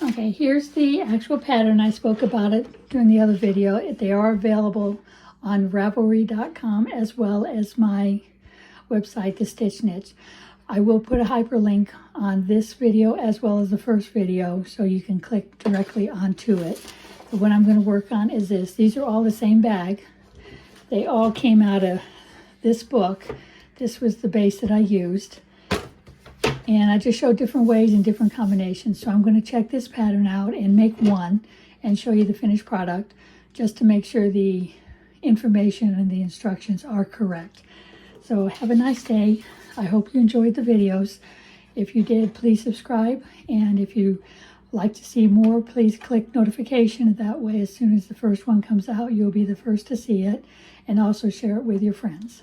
Okay, here's the actual pattern. I spoke about it during the other video. They are available on Ravelry.com as well as my website, The Stitch Niche. I will put a hyperlink on this video as well as the first video so you can click directly onto it. But what I'm going to work on is this. These are all the same bag. They all came out of this book. This was the base that I used. And I just showed different ways and different combinations. So I'm going to check this pattern out and make one and show you the finished product just to make sure the information and the instructions are correct. So have a nice day. I hope you enjoyed the videos. If you did, please subscribe. And if you like to see more, please click notification. That way, as soon as the first one comes out, you'll be the first to see it. And also share it with your friends.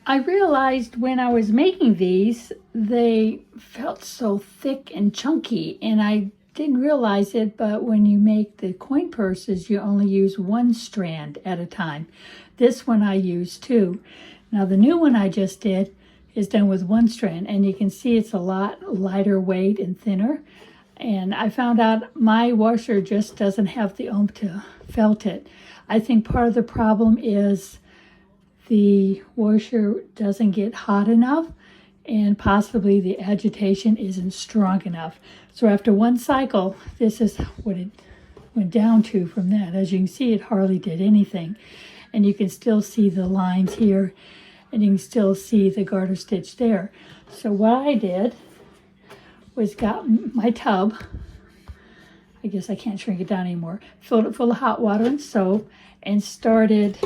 I realized when I was making these, they felt so thick and chunky, and I didn't realize it, but when you make the coin purses, you only use one strand at a time. This one I used two. Now the new one I just did is done with one strand, and you can see it's a lot lighter weight and thinner. And I found out my washer just doesn't have the oomph to felt it. I think part of the problem is the washer doesn't get hot enough, and possibly the agitation isn't strong enough. So after one cycle, this is what it went down to from that. As you can see, it hardly did anything. And you can still see the lines here, and you can still see the garter stitch there. So what I did was got my tub, I guess I can't shrink it down anymore, filled it full of hot water and soap, and started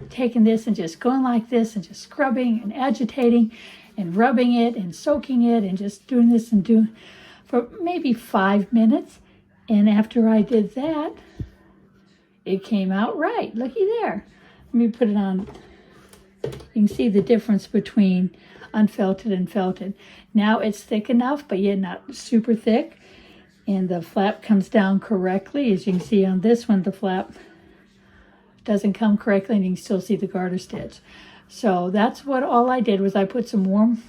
taking this and just going like this and just scrubbing and agitating and rubbing it and soaking it and just doing this and doing for maybe 5 minutes. And after I did that, it came out right. Looky there. Let me put it on. You can see the difference between unfelted and felted. Now it's thick enough, but yet not super thick. And the flap comes down correctly. As you can see on this one, the flap doesn't come correctly, and you can still see the garter stitch. So that's what all I did was I put some warm,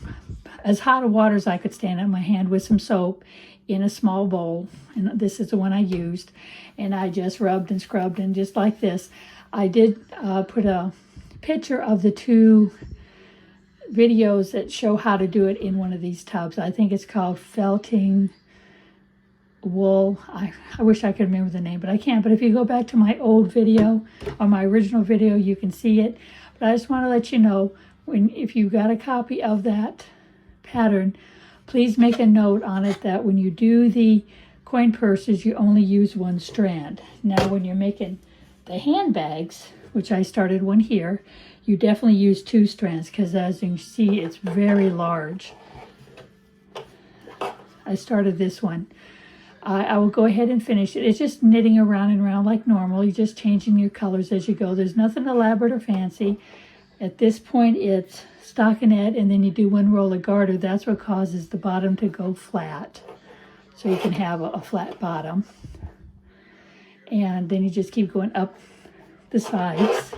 as hot of water as I could stand on my hand with some soap in a small bowl. And this is the one I used. And I just rubbed and scrubbed, and just like this. I did put a picture of the two videos that show how to do it in one of these tubs. I think it's called Felting Wool. I wish I could remember the name, but I can't. But if you go back to my old video or my original video, you can see it. But I just want to let you know, if you got a copy of that pattern, please make a note on it that when you do the coin purses, you only use one strand. Now when you're making the handbags, which I started one here, you definitely use two strands, because as you can see, it's very large. I started this one. I will go ahead and finish it. It's just knitting around and around like normal. You're just changing your colors as you go. There's nothing elaborate or fancy. At this point, it's stockinette, and then you do one roll of garter. That's what causes the bottom to go flat. So you can have a flat bottom. And then you just keep going up the sides.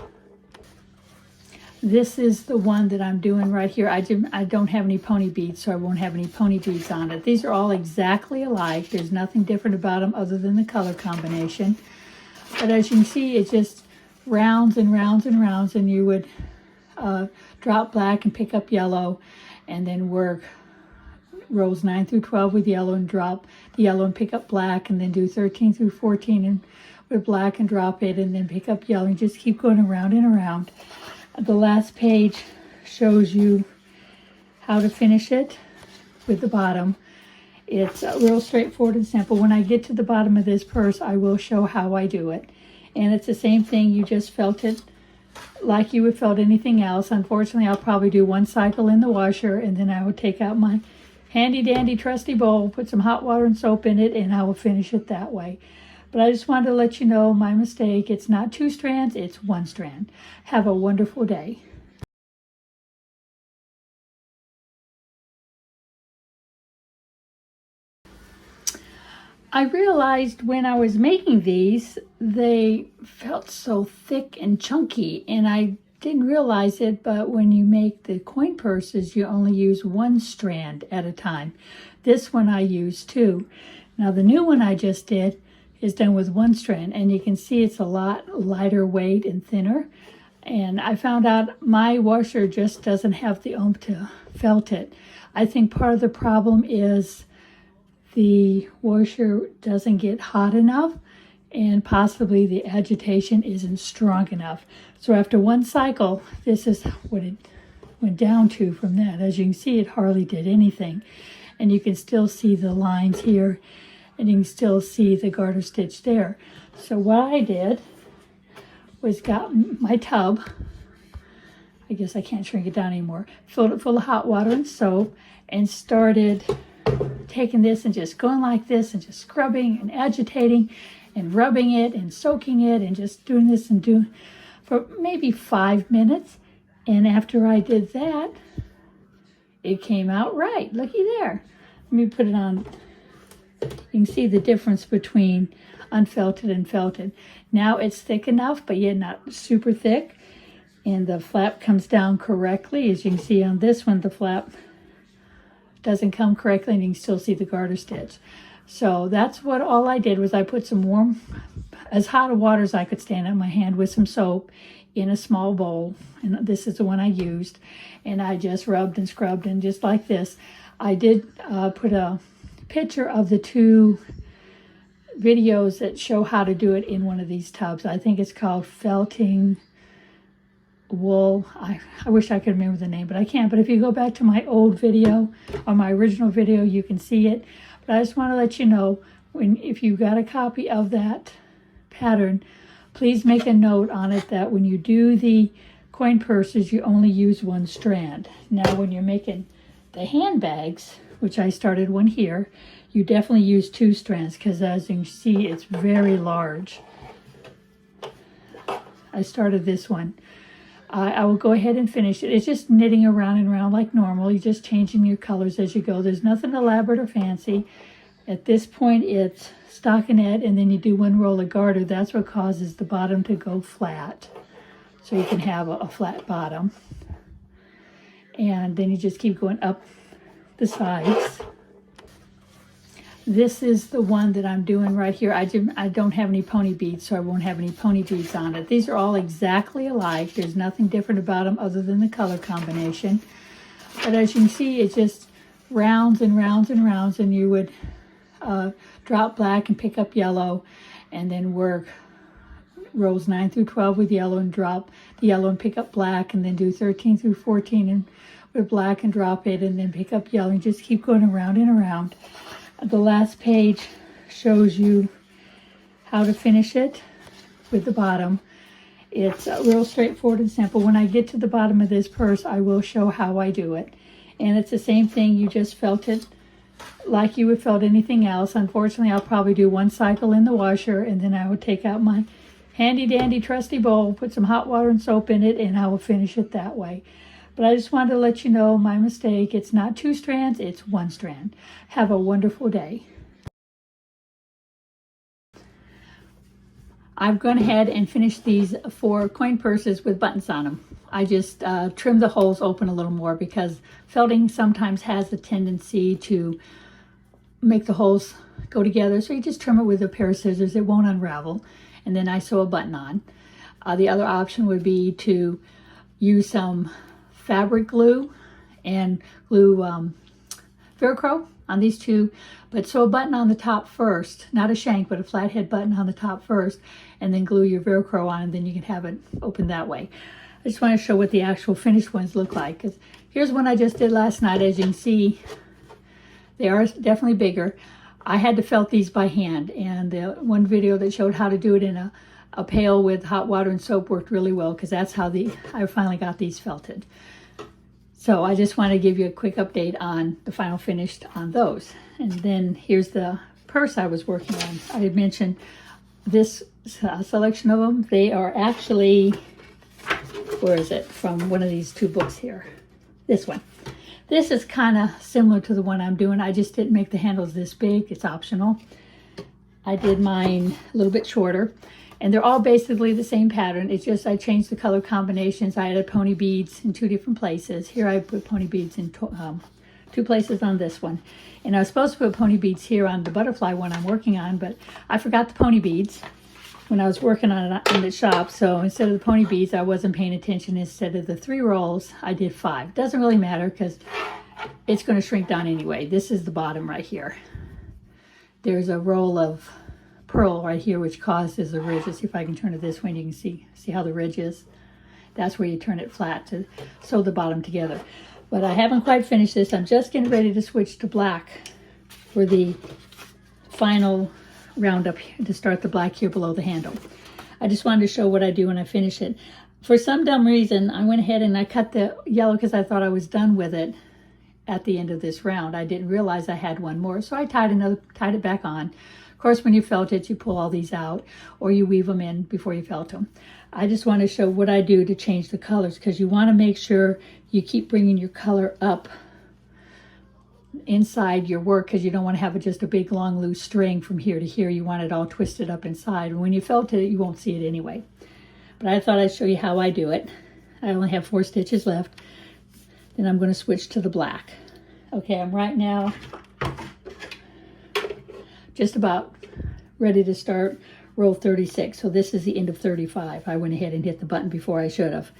This is the one that I'm doing right here. I don't have any pony beads, so I won't have any pony beads on it. These are all exactly alike. There's nothing different about them other than the color combination. But as you can see, it just rounds and rounds and rounds, and you would drop black and pick up yellow, and then work rows 9 through 12 with yellow and drop the yellow and pick up black, and then do 13 through 14 and with black and drop it, and then pick up yellow, and just keep going around and around. The last page shows you how to finish it with the bottom. It's real straightforward and simple. When I get to the bottom of this purse, I will show how I do it. And it's the same thing. You just felt it like you would felt anything else. Unfortunately, I'll probably do one cycle in the washer, and then I will take out my handy dandy trusty bowl, put some hot water and soap in it, and I will finish it that way. But I just wanted to let you know my mistake. It's not two strands, it's one strand. Have a wonderful day. I realized when I was making these, they felt so thick and chunky, and I didn't realize it, but when you make the coin purses, you only use one strand at a time. This one I used two. Now the new one I just did is done with one strand, and you can see it's a lot lighter weight and thinner. And I found out my washer just doesn't have the oomph to felt it. I think part of the problem is the washer doesn't get hot enough, and possibly the agitation isn't strong enough. So after one cycle, this is what it went down to from that. As you can see, it hardly did anything. And you can still see the lines here, and you can still see the garter stitch there. So what I did was got my tub, I guess I can't shrink it down anymore, filled it full of hot water and soap, and started taking this and just going like this and just scrubbing and agitating and rubbing it and soaking it and just doing this and doing for maybe 5 minutes. And after I did that, it came out right. Looky there. Let me put it on. You can see the difference between unfelted and felted. Now it's thick enough, but yet not super thick. And the flap comes down correctly. As you can see on this one, the flap doesn't come correctly, and you can still see the garter stitch. So that's what all I did was I put some warm, as hot of water as I could stand on my hand with some soap in a small bowl. And this is the one I used. And I just rubbed and scrubbed, and just like this. I did put a picture of the two videos that show how to do it in one of these tubs. I think it's called Felting Wool. I wish I could remember the name, but I can't. But if you go back to my old video or my original video, you can see it. But I just want to let you know, if you got a copy of that pattern, please make a note on it that when you do the coin purses, you only use one strand. Now when you're making the handbags, which I started one here, you definitely use two strands, because as you can see, it's very large. I started this one. I will go ahead and finish it. It's just knitting around and around like normal. You're just changing your colors as you go. There's nothing elaborate or fancy. At this point, it's stockinette, and then you do one roll of garter. That's what causes the bottom to go flat. So you can have a flat bottom. And then you just keep going up the sides. This is the one that I'm doing right here. I don't have any pony beads, so I won't have any pony beads on it. These are all exactly alike. There's nothing different about them other than the color combination. But as you can see, it just rounds and rounds and rounds, and you would drop black and pick up yellow, and then work rows 9 through 12 with yellow and drop the yellow and pick up black, and then do 13 through 14 and with black and drop it, and then pick up yellow, and just keep going around and around. The last page shows you how to finish it with the bottom. It's real straightforward and simple. When I get to the bottom of this purse, I will show how I do it. And it's the same thing. You just felt it like you would felt anything else. Unfortunately, I'll probably do one cycle in the washer, and then I will take out my handy dandy trusty bowl, put some hot water and soap in it, and I will finish it that way. But I just wanted to let you know my mistake. It's not two strands, it's one strand. Have a wonderful day. I've gone ahead and finished these 4 coin purses with buttons on them. I just trimmed the holes open a little more, because felting sometimes has a tendency to make the holes go together. So you just trim it with a pair of scissors. It won't unravel. And then I sew a button on. The other option would be to use some fabric glue and glue Velcro on these two, but sew a button on the top first, not a shank, but a flathead button on the top first, and then glue your Velcro on, and then you can have it open that way. I just want to show what the actual finished ones look like, because here's one I just did last night. As you can see, they are definitely bigger. I had to felt these by hand, and the one video that showed how to do it in a pail with hot water and soap worked really well, because that's how I finally got these felted. So I just want to give you a quick update on the final finish on those. And then here's the purse I was working on. I had mentioned this selection of them. They are actually, where is it? From one of these 2 books here. This one. This is kind of similar to the one I'm doing. I just didn't make the handles this big. It's optional. I did mine a little bit shorter. And they're all basically the same pattern. It's just I changed the color combinations. I added pony beads in 2 different places. Here I put pony beads in 2 places on this one. And I was supposed to put pony beads here on the butterfly one I'm working on, but I forgot the pony beads when I was working on it in the shop. So instead of the pony beads, I wasn't paying attention. Instead of the 3 rolls, I did 5. Doesn't really matter because it's going to shrink down anyway. This is the bottom right here. There's a roll of pearl right here which causes a ridge. Let's see if I can turn it this way and you can see how the ridge is. That's where you turn it flat to sew the bottom together. But I haven't quite finished this. I'm just getting ready to switch to black for the final round up here, to start the black here below the handle. I just wanted to show what I do when I finish it. For some dumb reason, I went ahead and I cut the yellow because I thought I was done with it at the end of this round. I didn't realize I had one more, so I tied it back on. Of course, when you felt it, you pull all these out or you weave them in before you felt them. I just want to show what I do to change the colors because you want to make sure you keep bringing your color up inside your work because you don't want to have just a big long loose string from here to here. You want it all twisted up inside. And when you felt it, you won't see it anyway. But I thought I'd show you how I do it. I only have 4 stitches left. Then I'm going to switch to the black. Okay, I'm right now just about ready to start row 36. So this is the end of 35. I went ahead and hit the button before I should have.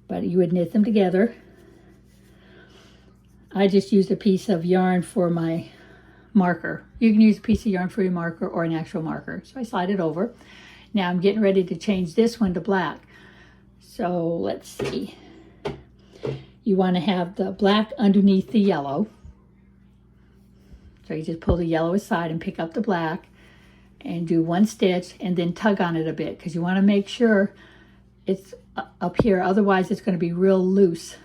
But you would knit them together. I just used a piece of yarn for my marker. You can use a piece of yarn for your marker or an actual marker. So I slide it over. Now I'm getting ready to change this one to black. So let's see. You want to have the black underneath the yellow. So you just pull the yellow aside and pick up the black and do 1 stitch and then tug on it a bit because you want to make sure it's up here. Otherwise it's going to be real loose.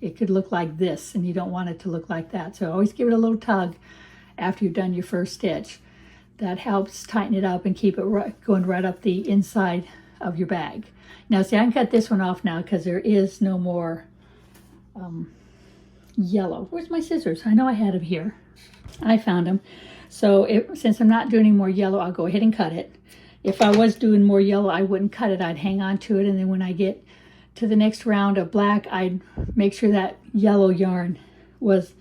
It could look like this and you don't want it to look like that. So always give it a little tug after you've done your first stitch. That helps tighten it up and keep it going right up the inside of your bag. Now see, I can cut this one off now because there is no more yellow. Where's my scissors? I know I had them here. I found them. So since I'm not doing any more yellow, I'll go ahead and cut it. If I was doing more yellow, I wouldn't cut it. I'd hang on to it, and then when I get to the next round of black, I'd make sure that yellow yarn was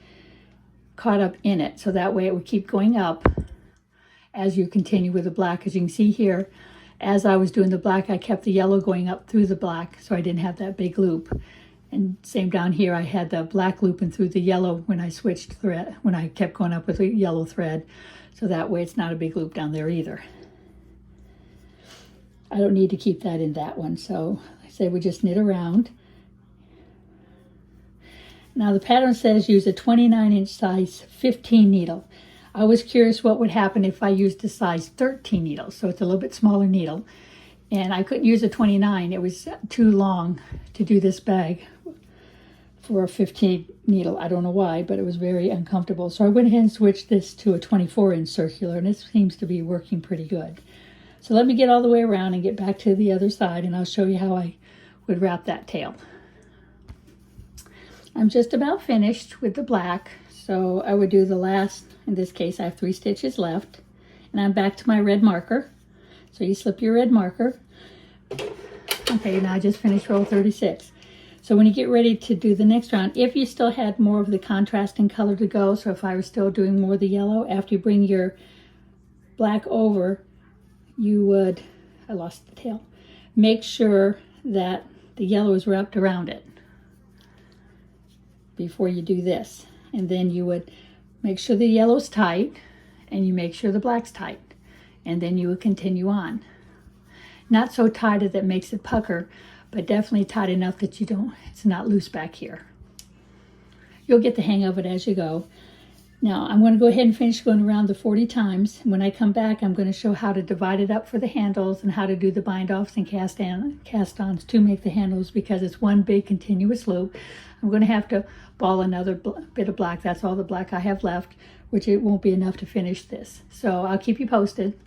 caught up in it. So that way it would keep going up as you continue with the black. As you can see here, as I was doing the black, I kept the yellow going up through the black so I didn't have that big loop. And same down here, I had the black looping through the yellow when I switched thread, when I kept going up with the yellow thread. So that way it's not a big loop down there either. I don't need to keep that in that one. So I say we just knit around. Now the pattern says use a 29-inch size 15 needle. I was curious what would happen if I used a size 13 needle. So it's a little bit smaller needle. And I couldn't use a 29. It was too long to do this bag for a 15 needle. I don't know why, but it was very uncomfortable. So I went ahead and switched this to a 24-inch circular, and it seems to be working pretty good. So let me get all the way around and get back to the other side, and I'll show you how I would wrap that tail. I'm just about finished with the black, so I would do the last, in this case I have 3 stitches left, and I'm back to my red marker. So you slip your red marker. Okay, now I just finished row 36. So when you get ready to do the next round, if you still had more of the contrasting color to go, so if I was still doing more of the yellow, after you bring your black over, you would, I lost the tail, make sure that the yellow is wrapped around it before you do this. And then you would make sure the yellow's tight and you make sure the black's tight. And then you would continue on. Not so tight that it makes it pucker, but definitely tight enough that it's not loose back here. You'll get the hang of it as you go. Now I'm going to go ahead and finish going around the 40 times. When I come back, I'm going to show how to divide it up for the handles and how to do the bind offs and cast-ons to make the handles, because it's one big continuous loop. I'm going to have to ball another bit of black. That's all the black I have left, which it won't be enough to finish this. So I'll keep you posted.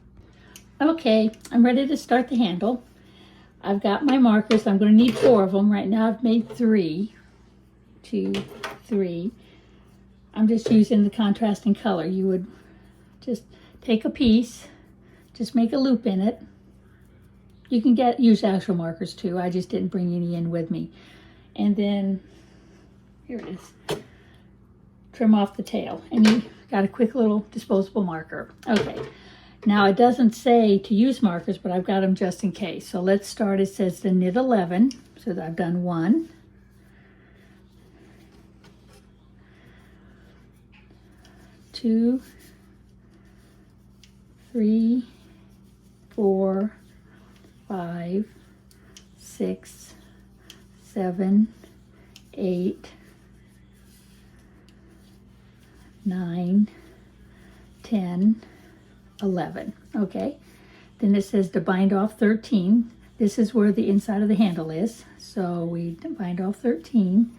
Okay, I'm ready to start the handle. I've got my markers. I'm going to need 4 of them. Right now I've made 3. 2, 3. I'm just using the contrasting color. You would just take a piece, just make a loop in it, You can use actual markers too. I just didn't bring any in with me. And then, here it is. Trim off the tail. And you got a quick little disposable marker. Okay. Now it doesn't say to use markers, but I've got them just in case. So let's start. It says to knit 11. So I've done 1. 2, 3, 4, 5, 6, 7, 8, 9, 10, 11. Okay. Then it says to bind off 13. This is where the inside of the handle is. So we bind off 13.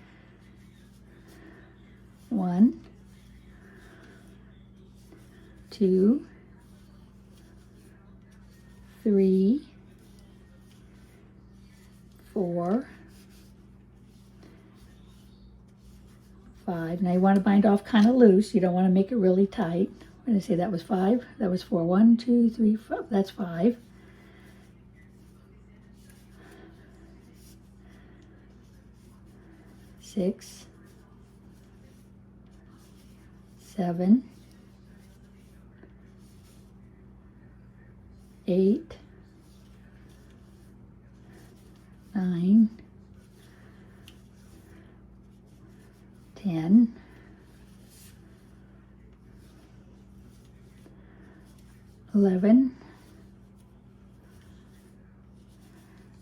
1, 2, 3, 4, 5. Now you want to bind off kind of loose. You don't want to make it really tight. I'm going to say that was 5. That was 4. 1, 2, 3, 4. That's 5. 6, 7, 8, 9, 10, 11,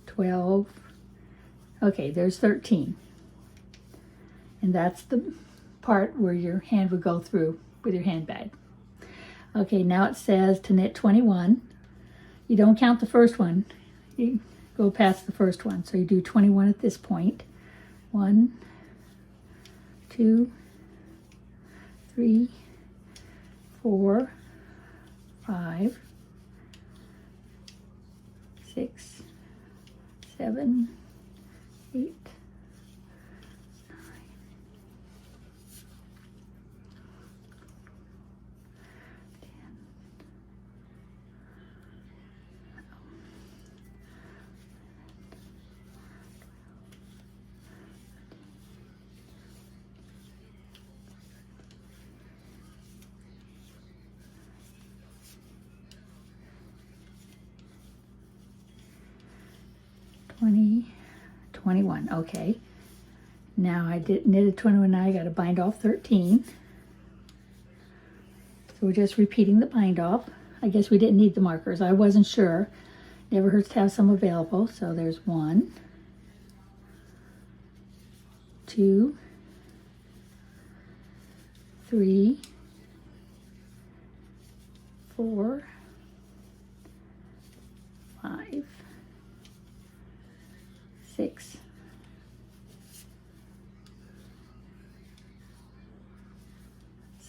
12. Okay, there's 13. And that's the part where your hand would go through with your handbag. Okay, now it says to knit 21. You don't count the first one. You go past the first one. So you do 21 at this point. 1, 2, 3, 4, 5, 6, 7, 8, 9, 10, 20, 21. Okay. Now I knitted 21. Now I got to bind off 13. So we're just repeating the bind off. I guess we didn't need the markers. I wasn't sure. Never hurts to have some available. So there's 1, 2, 3, 4, 5, 6,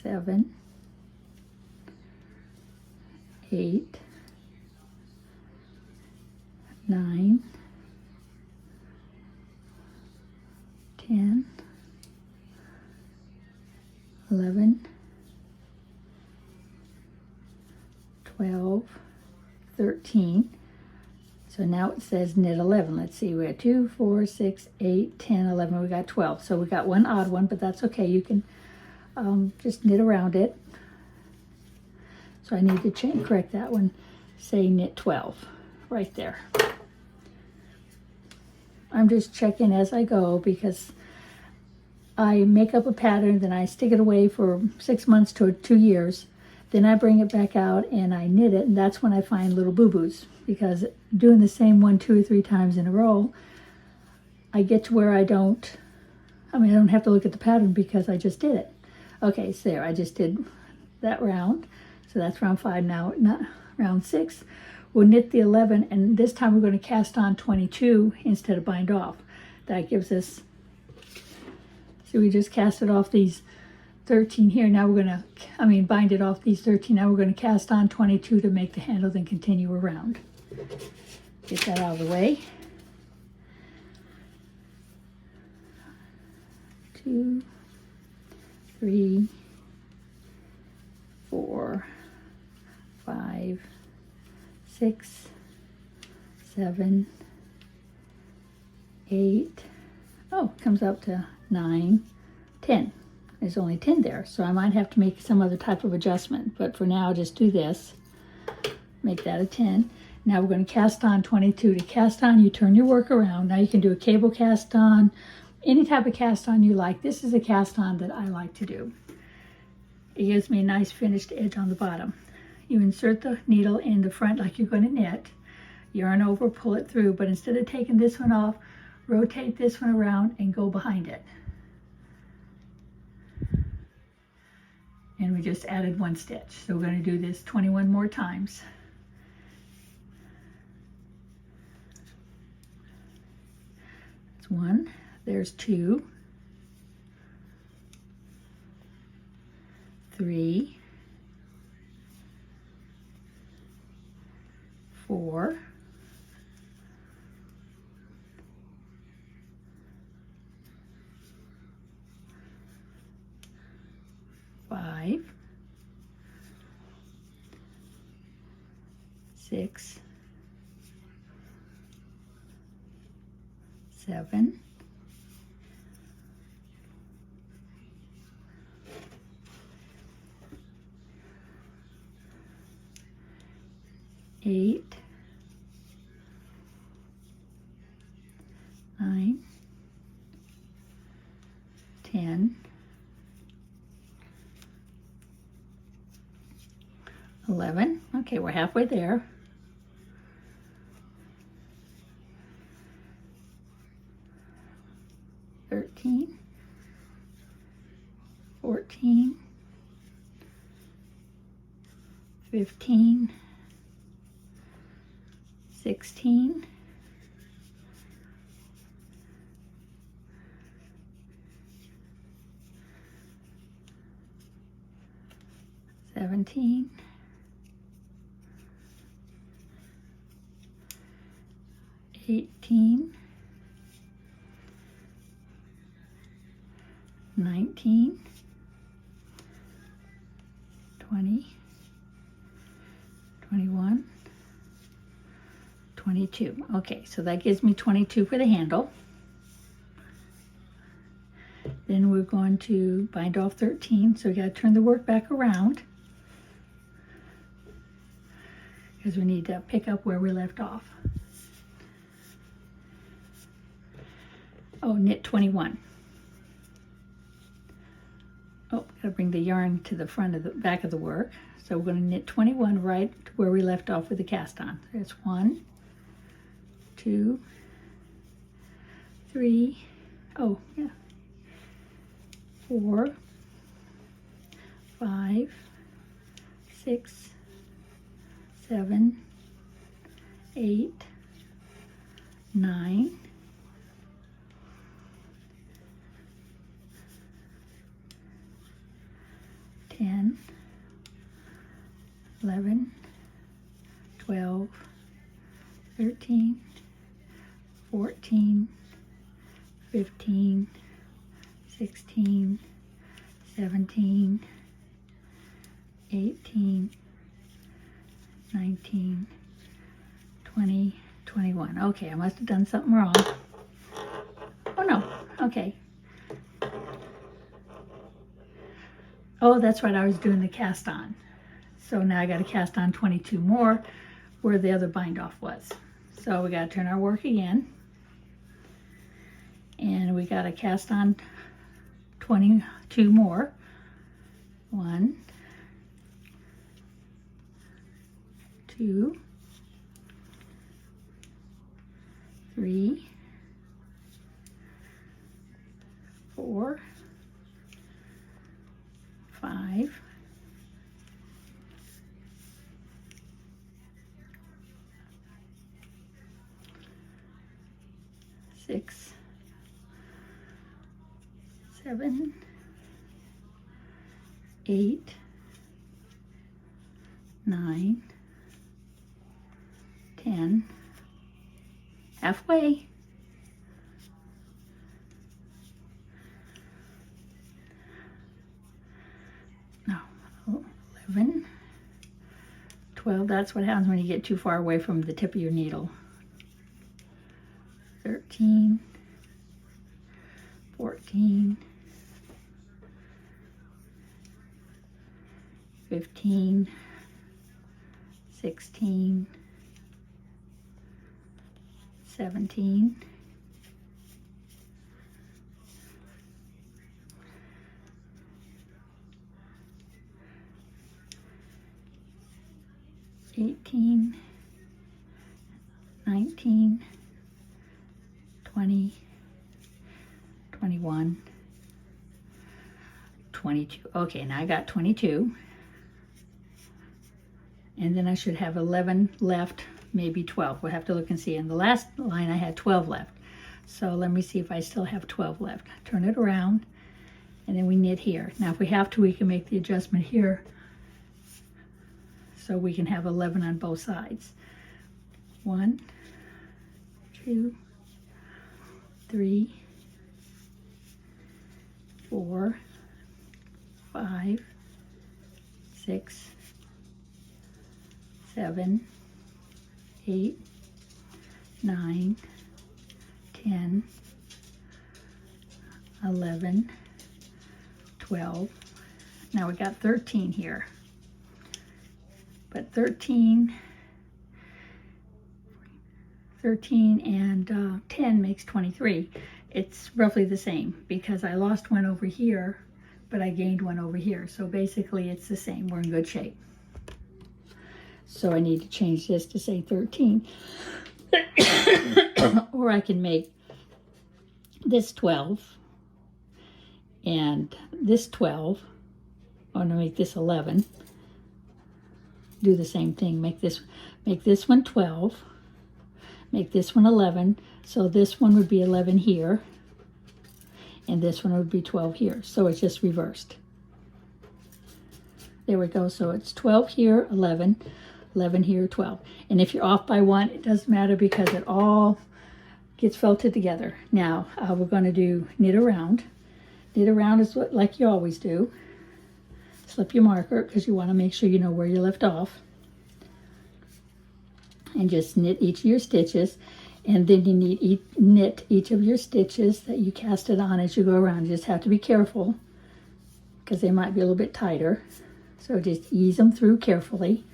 7, 8, 9, 10, 11, 12, 13. So now it says knit 11. Let's see, we got 2, 4, 6, 8, 10, 11. We got 12. So we got one odd one, but that's okay. You can just knit around it. So I need to correct that one. Say knit 12 right there. I'm just checking as I go because I make up a pattern, then I stick it away for 6 months to 2 years. Then I bring it back out and I knit it, and that's when I find little boo-boos, because doing the same one 2 or 3 times in a row, I get to where I don't have to look at the pattern because I just did it. Okay, so there, I just did that round. So that's round 5 now, not round 6. We'll knit the 11, and this time we're going to cast on 22 instead of bind off. That gives us, so we just casted off these 13 here. Now we're going to, bind it off these 13. Now we're going to cast on 22 to make the handle, then continue around. Get that out of the way. 2, 3, 4, 5, 6, 7, 8, oh, it comes up to 9, 10. There's only 10 there, so I might have to make some other type of adjustment, but for now I'll just do this. Make that a 10. Now we're going to cast on 22. To cast on, you turn your work around. Now you can do a cable cast on, any type of cast on you like. This is a cast on that I like to do. It gives me a nice finished edge on the bottom. You insert the needle in the front like you're going to knit, yarn over, pull it through, but instead of taking this one off, rotate this one around and go behind it. And we just added 1 stitch. So we're going to do this 21 more times. That's 1, there's 2, 3, 4, 5, 6, 7, 8, 9, 10, 11. Okay, we're halfway there. 13, 14, 15, 16, 17, 18, 19, 20, 21, 22. Okay, so that gives me 22 for the handle. Then we're going to bind off 13, so we got to turn the work back around because we need to pick up where we left off. Oh, knit 21. Oh, gotta bring the yarn to the front of the back of the work. So we're going to knit 21 right to where we left off with the cast on. There's 1, 2, 3, oh yeah, 4, 5, 6, 7, 8, 9, 10, 11, 12, 13, 14, 15, 16, 17, 18, 19, 20, 21. Okay, I must have done something wrong. Oh no, okay. Oh, that's right, I was doing the cast on. So now I got to cast on 22 more where the other bind off was. So we got to turn our work again. And we got to cast on 22 more. 1, 2, 3, 4, 5, 6, 7, 8, 9, 10, halfway. No, 11, 12. That's what happens when you get too far away from the tip of your needle. 13, 14, 15, 16, 17, 18, 19, 20, 21, 22. Okay, now I got 22. And then I should have 11 left, maybe 12. We'll have to look and see. In the last line, I had 12 left. So let me see if I still have 12 left. Turn it around, and then we knit here. Now, if we have to, we can make the adjustment here so we can have 11 on both sides. 1, 2, 3, 4, 5, 6, 7, 8, 9, 10, 11, 12. Now we got 13 here. But 13 and 10 makes 23. It's roughly the same because I lost one over here, but I gained one over here. So basically it's the same. We're in good shape. So I need to change this to say 13. Or I can make this 12 and this 12. I'm going to make this 11. Do the same thing. Make this one 12. Make this one 11. So this one would be 11 here. And this one would be 12 here. So it's just reversed. There we go. So it's 12 here, 11. 11 here, 12. And if you're off by one, it doesn't matter because it all gets felted together. Now, we're going to do knit around. Knit around is what, like you always do. Slip your marker because you want to make sure you know where you left off. And just knit each of your stitches. And then you knit each of your stitches that you casted on as you go around. You just have to be careful because they might be a little bit tighter. So just ease them through carefully.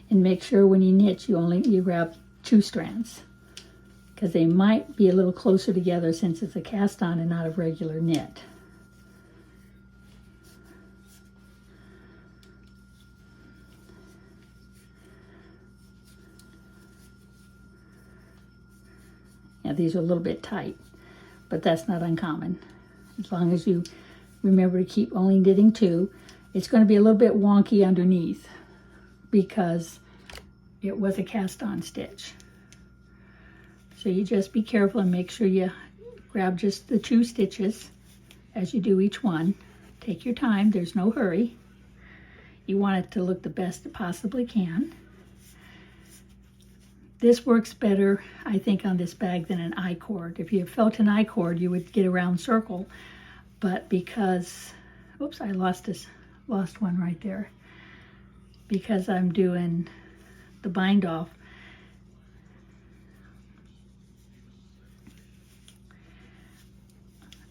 And make sure when you knit, you grab 2 strands because they might be a little closer together since it's a cast on and not a regular knit. Now these are a little bit tight, but that's not uncommon. As long as you remember to keep only knitting 2, it's going to be a little bit wonky underneath because it was a cast on stitch. So you just be careful and make sure you grab just the 2 stitches as you do each one. Take your time, there's no hurry. You want it to look the best it possibly can. This works better, I think, on this bag than an I-cord. If you felt an I-cord, you would get a round circle. But because, oops, I lost one right there. Because I'm doing the bind off,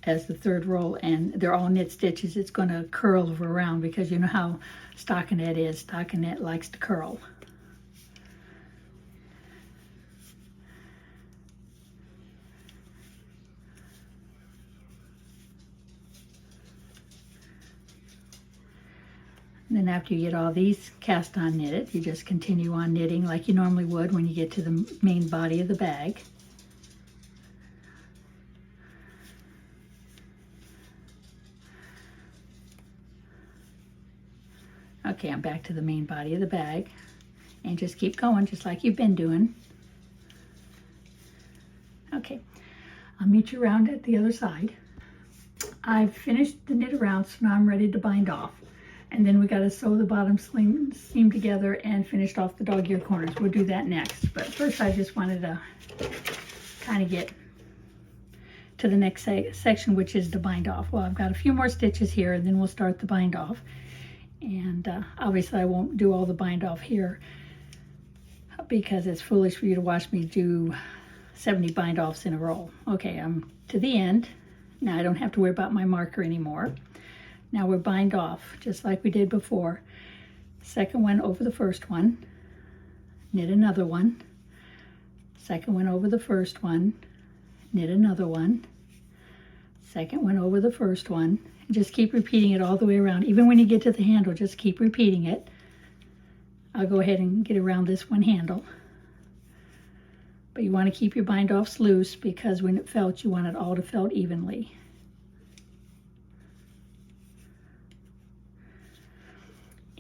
as the 3rd row, and they're all knit stitches, it's going to curl around because you know how stockinette is. Stockinette likes to curl. And then after you get all these cast on knitted, you just continue on knitting like you normally would when you get to the main body of the bag. Okay, I'm back to the main body of the bag. And just keep going, just like you've been doing. Okay, I'll meet you around at the other side. I've finished the knit around, so now I'm ready to bind off. And then we got to sew the bottom seam together and finish off the dog ear corners. We'll do that next. But first I just wanted to kind of get to the next section, which is the bind off. Well, I've got a few more stitches here and then we'll start the bind off. And obviously I won't do all the bind off here. because it's foolish for you to watch me do 70 bind-offs in a row. Okay, I'm to the end. Now I don't have to worry about my marker anymore. Now we're bind off, just like we did before. Second one over the first one, knit another one. Second one over the first one, knit another one. Second one over the first one. And just keep repeating it all the way around. Even when you get to the handle, just keep repeating it. I'll go ahead and get around this one handle. But you want to keep your bind-offs loose because when it felts, you want it all to felt evenly.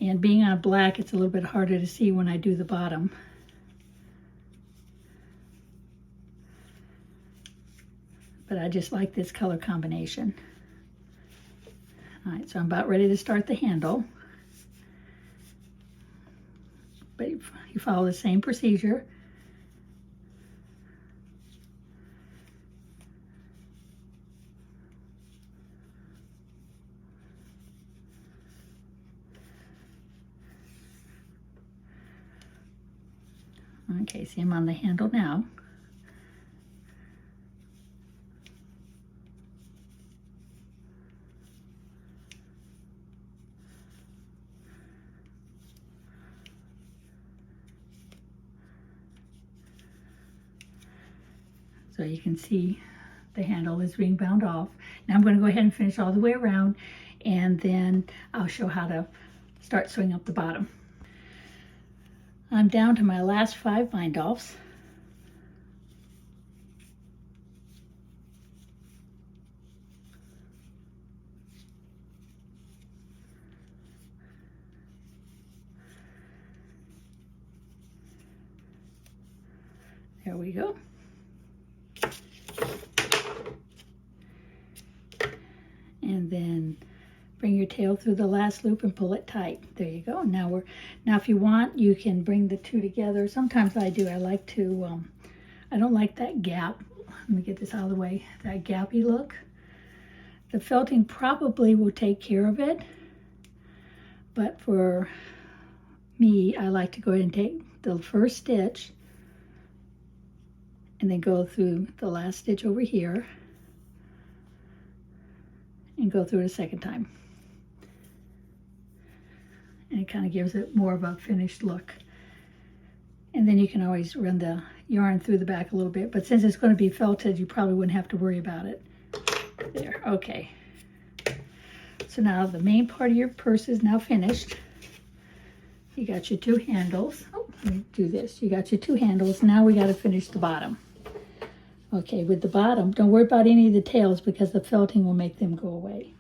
And being on black, it's a little bit harder to see when I do the bottom. But I just like this color combination. All right, so I'm about ready to start the handle. But you follow the same procedure. Okay, see, I'm on the handle now. So you can see the handle is being bound off. Now I'm going to go ahead and finish all the way around, and then I'll show how to start sewing up the bottom. I'm down to my last 5 bind-offs. There we go. And then bring your tail through the last loop and pull it tight. There you go. Now if you want, you can bring the two together. Sometimes I do. I like to, I don't like that gap. Let me get this out of the way. That gappy look. The felting probably will take care of it. But for me, I like to go ahead and take the first stitch and then go through the last stitch over here and go through it a second time. And it kind of gives it more of a finished look. And then you can always run the yarn through the back a little bit, but since it's going to be felted, you probably wouldn't have to worry about it. There, okay. So now the main part of your purse is now finished. You got your 2 handles. Oh, let me do this. You got your 2 handles. Now we got to finish the bottom. Okay, with the bottom, don't worry about any of the tails because the felting will make them go away.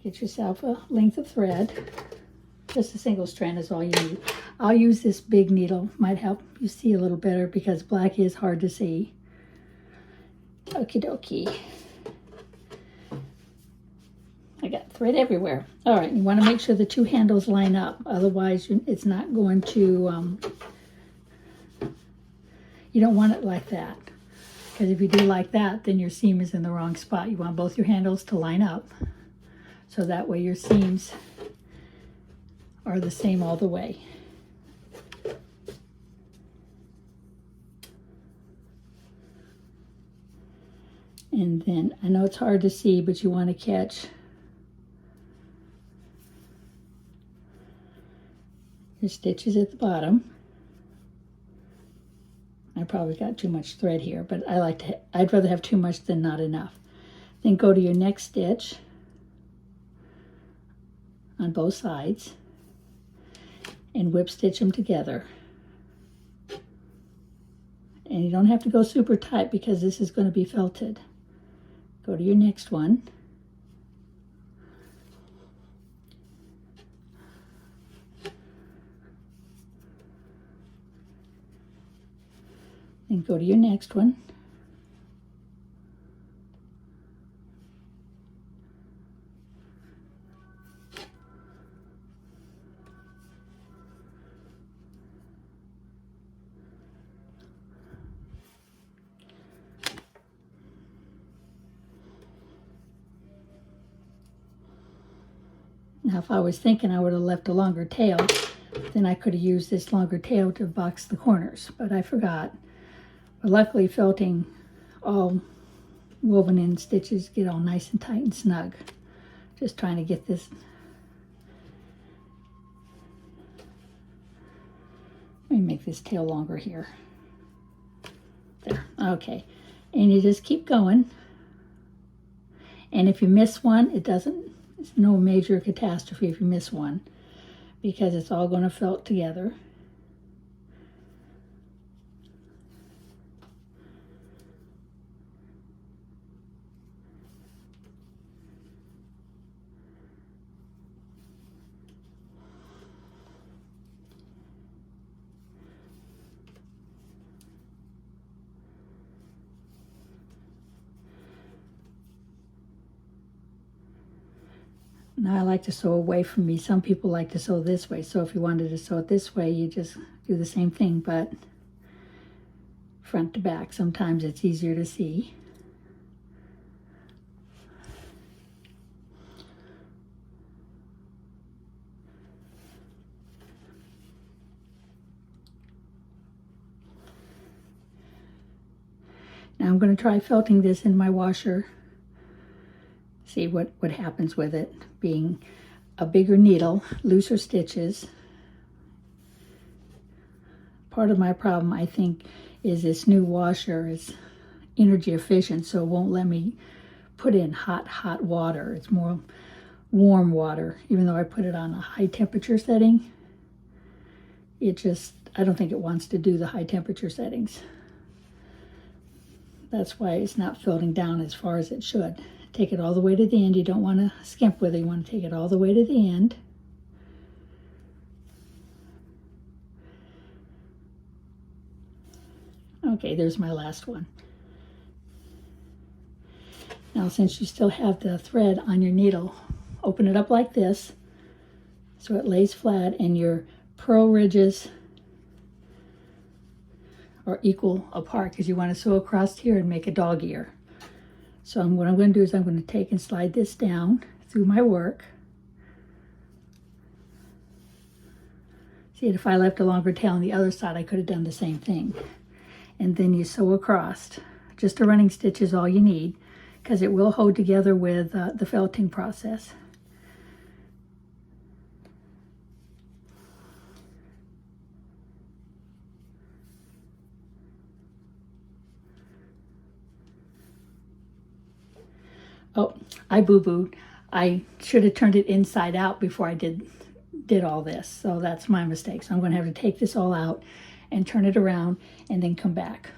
Get yourself a length of thread. Just a single strand is all you need. I'll use this big needle. Might help you see a little better because black is hard to see. Okie dokie. I got thread everywhere. All right, you want to make sure the 2 handles line up. Otherwise, it's not going to, you don't want it like that. Because if you do like that, then your seam is in the wrong spot. You want both your handles to line up. So that way your seams are the same all the way. And then, I know it's hard to see, but you want to catch your stitches at the bottom. I probably got too much thread here, but I'd rather have too much than not enough. Then go to your next stitch on both sides and whip stitch them together. And you don't have to go super tight because this is going to be felted. Go to your next one. And go to your next one. Now, if I was thinking, I would have left a longer tail, then I could have used this longer tail to box the corners, but I forgot. But luckily, felting all woven in stitches get all nice and tight and snug. Just trying to get this. Let me make this tail longer here. There, okay. And you just keep going. And if you miss one, it's no major catastrophe if you miss one, because it's all going to felt together. Now I like to sew away from me. Some people like to sew this way. So if you wanted to sew it this way, you just do the same thing, but front to back. Sometimes it's easier to see. Now I'm going to try felting this in my washer. See what happens with it. Being a bigger needle, looser stitches. Part of my problem, I think, is this new washer is energy efficient, so it won't let me put in hot water. It's more warm water. Even though I put it on a high temperature setting, I don't think it wants to do the high temperature settings. That's why it's not felting down as far as it should. Take it all the way to the end. You don't want to skimp with it. You want to take it all the way to the end. Okay, there's my last one. Now, since you still have the thread on your needle, open it up like this so it lays flat and your purl ridges are equal apart, because you want to sew across here and make a dog ear. So what I'm going to do is I'm going to take and slide this down through my work. See, if I left a longer tail on the other side, I could have done the same thing. And then you sew across. Just a running stitch is all you need, because it will hold together with the felting process. Oh, I boo-booed. I should have turned it inside out before I did all this. So that's my mistake. So I'm going to have to take this all out and turn it around and then come back.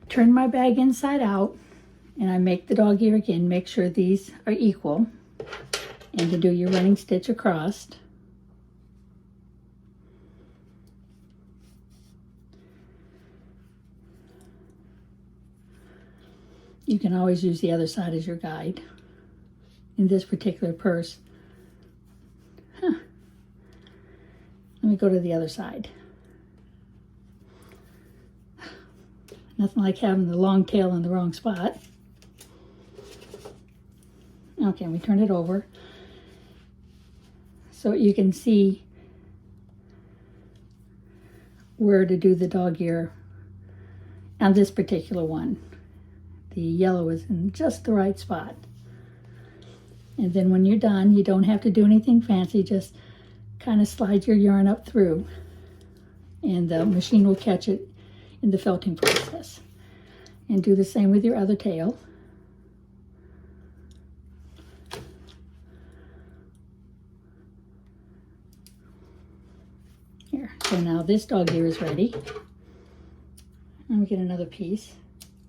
Turn my bag inside out and I make the dog ear again. Make sure these are equal. And to do your running stitch across. You can always use the other side as your guide. In this particular purse, let me go to the other side. Nothing like having the long tail in the wrong spot. Okay, we turn it over so you can see where to do the dog ear on this particular one. The yellow is in just the right spot. And then when you're done, you don't have to do anything fancy, just kind of slide your yarn up through and the machine will catch it in the felting process. And do the same with your other tail. Here, so now this dog ear is ready. Let me get another piece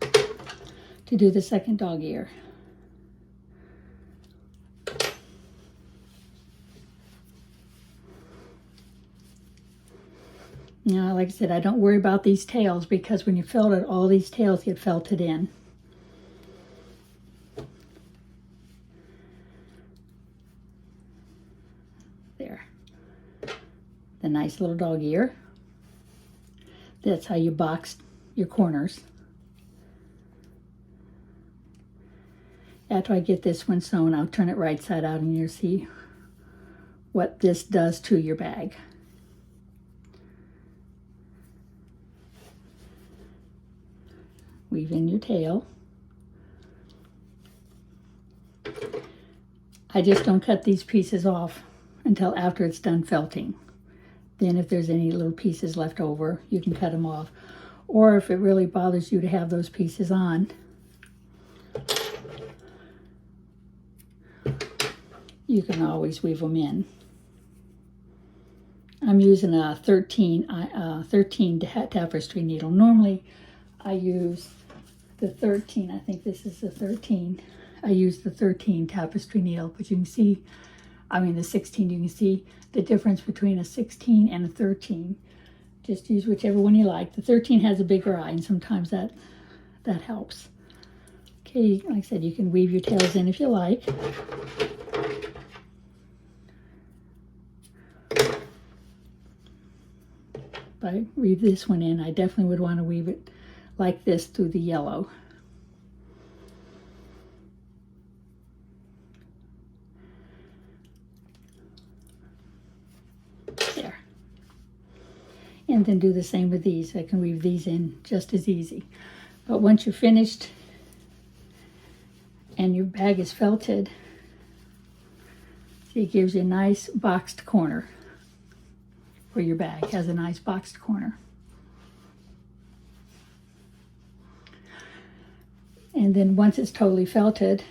to do the second dog ear. Now, like I said, I don't worry about these tails because when you felt it, all these tails get felted in. There. The nice little dog ear. That's how you box your corners. After I get this one sewn, I'll turn it right side out and you'll see what this does to your bag. weave in your tail. I just don't cut these pieces off until after it's done felting. Then if there's any little pieces left over, you can cut them off. Or if it really bothers you to have those pieces on, you can always weave them in. I'm using a 13 tapestry needle. Normally I use the 13, I think this is the 13. I use the 13 tapestry needle, but you can see, the 16, you can see the difference between a 16 and a 13. Just use whichever one you like. The 13 has a bigger eye, and sometimes that helps. Okay, like I said, you can weave your tails in if you like. If I weave this one in, I definitely would want to weave it like this through the yellow. There. And then do the same with these. I can weave these in just as easy. But once you're finished and your bag is felted, see, it gives you a nice boxed corner. For your bag has a nice boxed corner. And then once it's totally felted,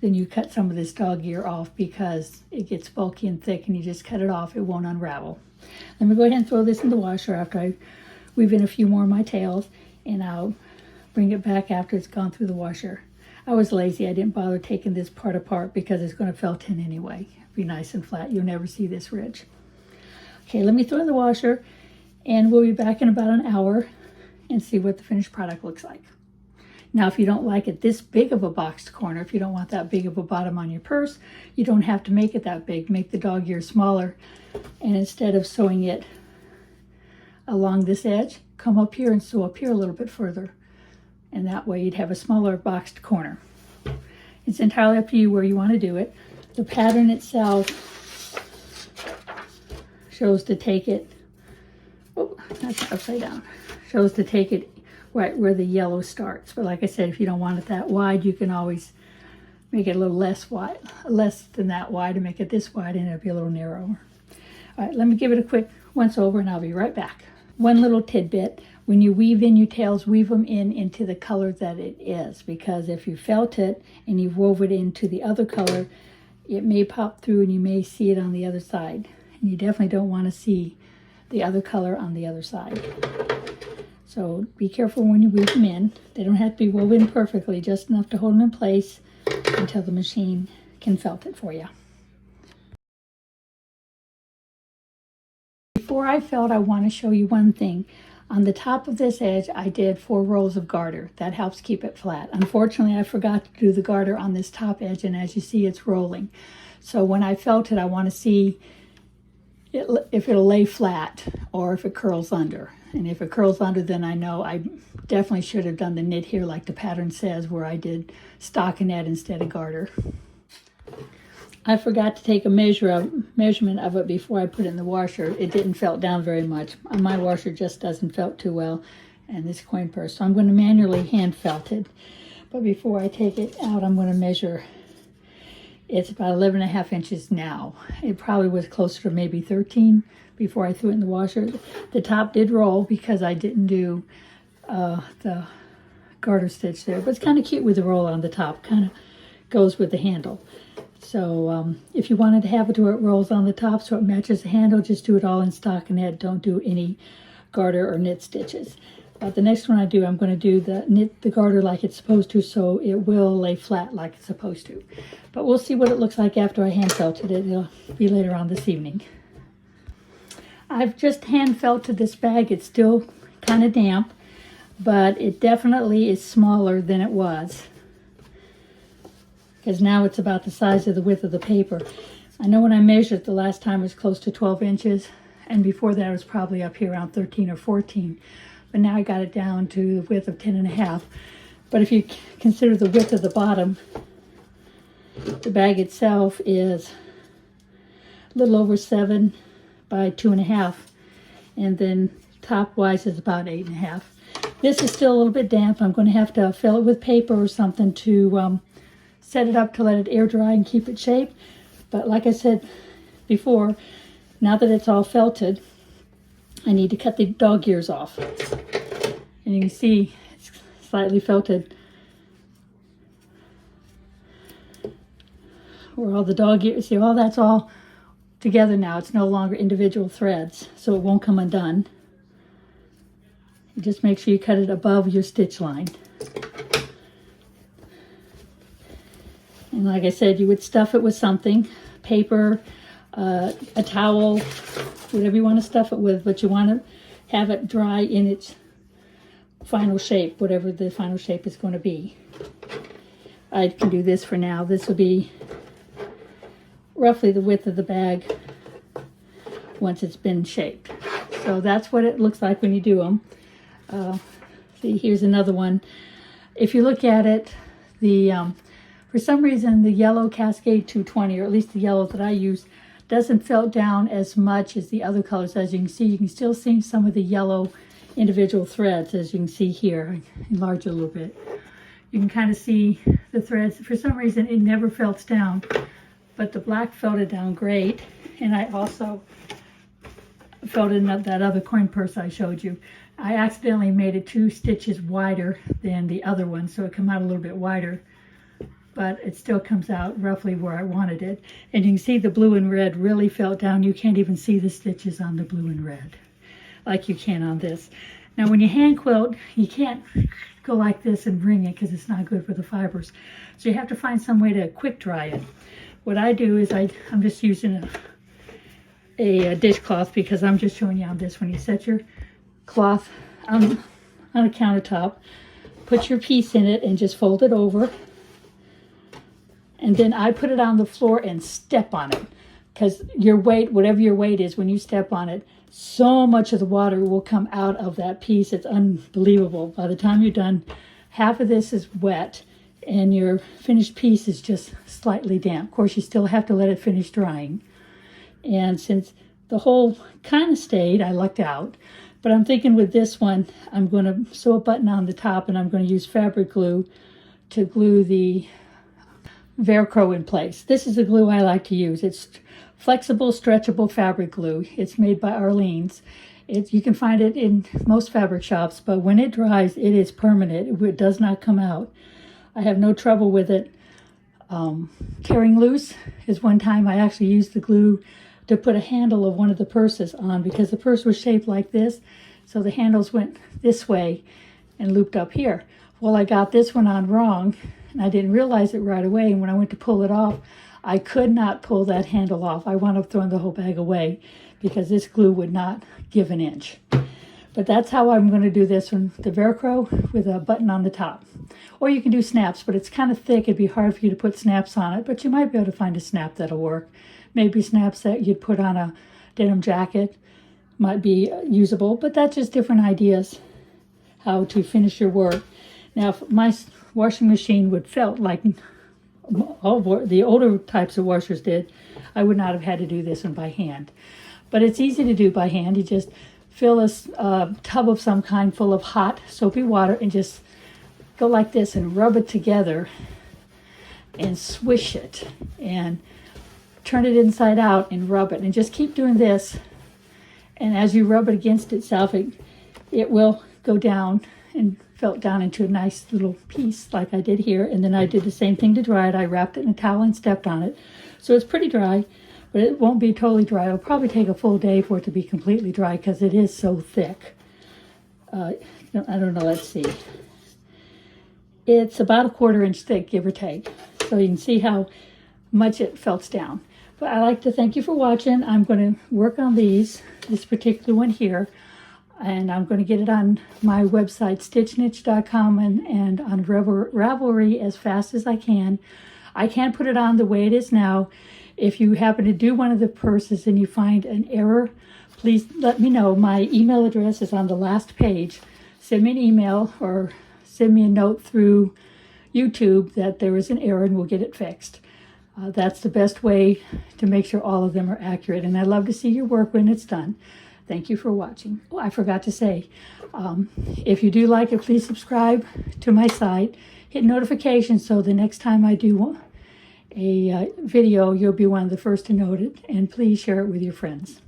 then you cut some of this dog ear off because it gets bulky and thick, and you just cut it off, it won't unravel. Let me go ahead and throw this in the washer after I weave in a few more of my tails, and I'll bring it back after it's gone through the washer. I was lazy, I didn't bother taking this part apart because it's going to felt in anyway. It'll be nice and flat, you'll never see this ridge. Okay, let me throw it in the washer, and we'll be back in about an hour and see what the finished product looks like. Now, if you don't like it this big of a boxed corner, if you don't want that big of a bottom on your purse, you don't have to make it that big. Make the dog ear smaller, and instead of sewing it along this edge, come up here and sew up here a little bit further. And that way you'd have a smaller boxed corner. It's entirely up to you where you want to do it. The pattern itself shows to take it, oh, that's upside down, shows to take it right where the yellow starts. But like I said, if you don't want it that wide, you can always make it a little less wide, less than that wide, and make it this wide, and it'll be a little narrower. All right, let me give it a quick once over, and I'll be right back. One little tidbit: when you weave in your tails, weave them in into the color that it is, because if you felt it and you've wove it into the other color, it may pop through and you may see it on the other side. And you definitely don't want to see the other color on the other side. So be careful when you weave them in. They don't have to be woven perfectly, just enough to hold them in place until the machine can felt it for you. Before I felt, I want to show you one thing. On the top of this edge, I did 4 rows of garter. That helps keep it flat. Unfortunately, I forgot to do the garter on this top edge, and as you see, it's rolling. So when I felt it, I want to see if it'll lay flat or if it curls under. And if it curls under, then I know I definitely should have done the knit here like the pattern says, where I did stockinette instead of garter. I forgot to take a measurement of it before I put it in the washer. It didn't felt down very much. My washer just doesn't felt too well, and this coin purse. So I'm going to manually hand felt it. But before I take it out, I'm going to measure. It's about 11.5 inches now. It probably was closer to maybe 13 before I threw it in the washer. The top did roll because I didn't do the garter stitch there. But it's kind of cute with the roll on the top. Kind of goes with the handle. So if you wanted to have it where it rolls on the top so it matches the handle, just do it all in stockinette. Don't do any garter or knit stitches. The next one I do, I'm going to do the garter like it's supposed to, so it will lay flat like it's supposed to. But we'll see what it looks like after I hand felted it. It'll be later on this evening. I've just hand felted this bag. It's still kind of damp, but it definitely is smaller than it was, because now it's about the size of the width of the paper. I know when I measured the last time it was close to 12 inches, and before that it was probably up here around 13 or 14. But now I got it down to the width of 10.5. But if you consider the width of the bottom, the bag itself is a little over 7 by 2.5, and then top wise is about 8.5. This is still a little bit damp. I'm going to have to fill it with paper or something to set it up to let it air dry and keep it shaped. But like I said before, now that it's all felted, I need to cut the dog ears off. And you can see it's slightly felted where all the dog ears, see, all that's all together now. It's no longer individual threads, so it won't come undone. You just make sure you cut it above your stitch line. And like I said, you would stuff it with something, paper, a towel, whatever you want to stuff it with, but you want to have it dry in its final shape, whatever the final shape is going to be. I can do this for now. This will be roughly the width of the bag once it's been shaped. So that's what it looks like when you do them. See, here's another one. If you look at it, for some reason the yellow Cascade 220, or at least the yellow that I use, doesn't felt down as much as the other colors. As you can still see some of the yellow individual threads, as you can see here. I enlarge it a little bit. You can kind of see the threads. For some reason it never felts down, but the black felted down great. And I also felted that other coin purse I showed you. I accidentally made it 2 stitches wider than the other one, so it came out a little bit wider, but it still comes out roughly where I wanted it. And you can see the blue and red really felt down. You can't even see the stitches on the blue and red like you can on this. Now when you hand quilt, you can't go like this and wring it because it's not good for the fibers. So you have to find some way to quick dry it. What I do is I'm just using a dishcloth, because I'm just showing you on this. When you set your cloth on a countertop, put your piece in it and just fold it over, and then I put it on the floor and step on it, because your weight, whatever your weight is, when you step on it, so much of the water will come out of that piece. It's unbelievable. By the time you're done, half of this is wet and your finished piece is just slightly damp. Of course, you still have to let it finish drying. And since the hole kind of stayed, I lucked out. But I'm thinking with this one, I'm going to sew a button on the top, and I'm going to use fabric glue to glue the Velcro in place. This is the glue I like to use. It's flexible, stretchable fabric glue. It's made by Arlene's. You can find it in most fabric shops, but when it dries, it is permanent. It does not come out. I have no trouble with it tearing loose. Is one time I actually used the glue to put a handle of one of the purses on, because the purse was shaped like this, so the handles went this way and looped up here. Well, I got this one on wrong, and I didn't realize it right away, and when I went to pull it off, I could not pull that handle off. I wound up throwing the whole bag away because this glue would not give an inch. But that's how I'm going to do this one, the Velcro with a button on the top. Or you can do snaps, but it's kind of thick. It'd be hard for you to put snaps on it, but you might be able to find a snap that'll work. Maybe snaps that you'd put on a denim jacket might be usable, but that's just different ideas how to finish your work. Now, if my washing machine would felt like all the older types of washers did, I would not have had to do this one by hand. But it's easy to do by hand. You just fill a tub of some kind full of hot soapy water and just go like this and rub it together and swish it and turn it inside out and rub it, and just keep doing this. And as you rub it against itself, it will go down and felt down into a nice little piece like I did here. And then I did the same thing to dry it. I wrapped it in a towel and stepped on it. So it's pretty dry, but it won't be totally dry. It'll probably take a full day for it to be completely dry because it is so thick. I don't know, let's see. It's about a 1/4 inch thick, give or take. So you can see how much it felts down. But I'd like to thank you for watching. I'm going to work on this particular one here, and I'm going to get it on my website, stitchniche.com, and on Ravelry as fast as I can. I can't put it on the way it is now. If you happen to do one of the purses and you find an error, please let me know. My email address is on the last page. Send me an email or send me a note through YouTube that there is an error, and we'll get it fixed. That's the best way to make sure all of them are accurate. And I love to see your work when it's done. Thank you for watching. Oh, I forgot to say, if you do like it, please subscribe to my site. Hit notifications so the next time I do a video, you'll be one of the first to note it. And please share it with your friends.